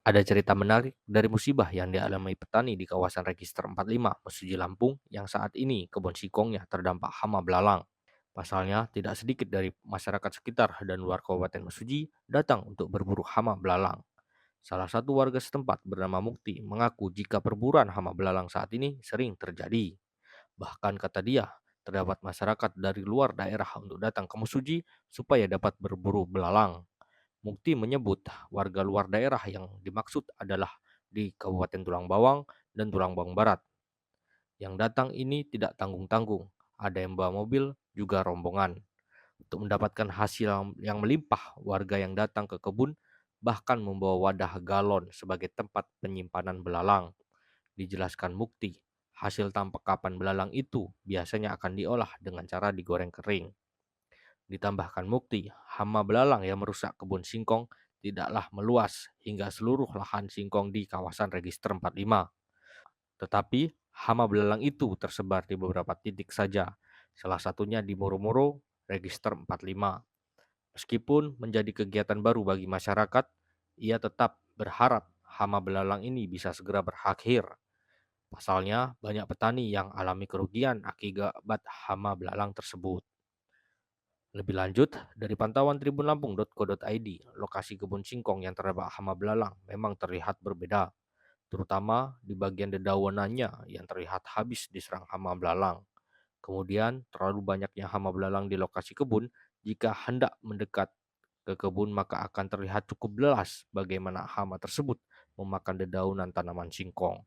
Ada cerita menarik dari musibah yang dialami petani di kawasan Register 45, Mesuji Lampung, yang saat ini kebun singkongnya terdampak hama belalang. Pasalnya, tidak sedikit dari masyarakat sekitar dan luar Kabupaten Mesuji datang untuk berburu hama belalang. Salah satu warga setempat bernama Mukti mengaku jika perburuan hama belalang saat ini sering terjadi. Bahkan kata dia, terdapat masyarakat dari luar daerah untuk datang ke Mesuji supaya dapat berburu belalang. Mukti menyebut warga luar daerah yang dimaksud adalah di Kabupaten Tulang Bawang dan Tulang Bawang Barat. Yang datang ini tidak tanggung-tanggung, ada yang bawa mobil, juga rombongan. Untuk mendapatkan hasil yang melimpah, warga yang datang ke kebun bahkan membawa wadah galon sebagai tempat penyimpanan belalang. Dijelaskan Mukti, hasil tangkapan belalang itu biasanya akan diolah dengan cara digoreng kering. Ditambahkan Mukti, hama belalang yang merusak kebun singkong tidaklah meluas hingga seluruh lahan singkong di kawasan Register 45. Tetapi hama belalang itu tersebar di beberapa titik saja, salah satunya di Moro-Moro, Register 45. Meskipun menjadi kegiatan baru bagi masyarakat, ia tetap berharap hama belalang ini bisa segera berakhir. Pasalnya, banyak petani yang alami kerugian akibat hama belalang tersebut. Lebih lanjut, dari pantauan tribunlampung.co.id, lokasi kebun singkong yang terdapat hama belalang memang terlihat berbeda, terutama di bagian dedauanannya yang terlihat habis diserang hama belalang. Kemudian, terlalu banyaknya hama belalang di lokasi kebun, jika hendak mendekat ke kebun maka akan terlihat cukup jelas bagaimana hama tersebut memakan dedaunan tanaman singkong.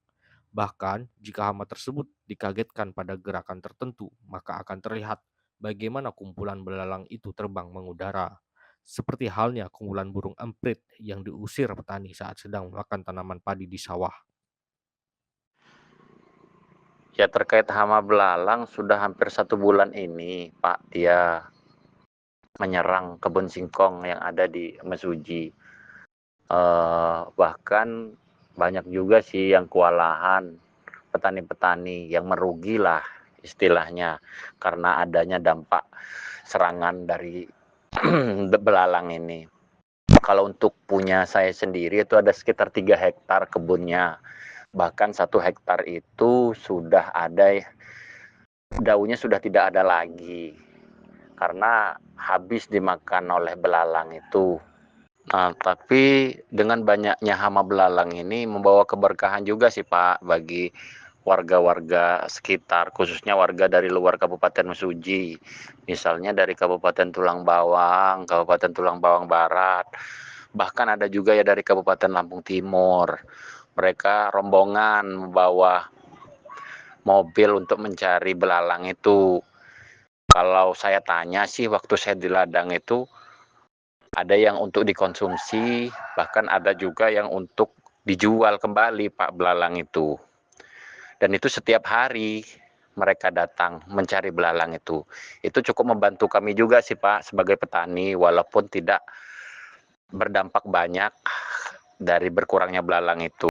Bahkan, jika hama tersebut dikagetkan pada gerakan tertentu, maka akan terlihat bagaimana kumpulan belalang itu terbang mengudara. Seperti halnya kumpulan burung emprit yang diusir petani saat sedang memakan tanaman padi di sawah. Ya terkait hama belalang sudah hampir 1 bulan ini Pak, dia menyerang kebun singkong yang ada di Mesuji. Bahkan banyak juga sih yang kewalahan, petani-petani yang merugi lah istilahnya karena adanya dampak serangan dari belalang ini. Kalau untuk punya saya sendiri itu ada sekitar 3 hektar kebunnya. Bahkan 1 hektar itu sudah ada daunnya sudah tidak ada lagi karena habis dimakan oleh belalang itu. Nah, tapi dengan banyaknya hama belalang ini membawa keberkahan juga sih Pak bagi warga-warga sekitar, khususnya warga dari luar Kabupaten Mesuji. Misalnya dari Kabupaten Tulang Bawang, Kabupaten Tulang Bawang Barat, bahkan ada juga ya dari Kabupaten Lampung Timur. Mereka rombongan membawa mobil untuk mencari belalang itu. Kalau saya tanya sih waktu saya di ladang itu ada yang untuk dikonsumsi, bahkan ada juga yang untuk dijual kembali Pak belalang itu. Dan itu setiap hari mereka datang mencari belalang itu. Itu cukup membantu kami juga sih Pak sebagai petani walaupun tidak berdampak banyak dari berkurangnya belalang itu.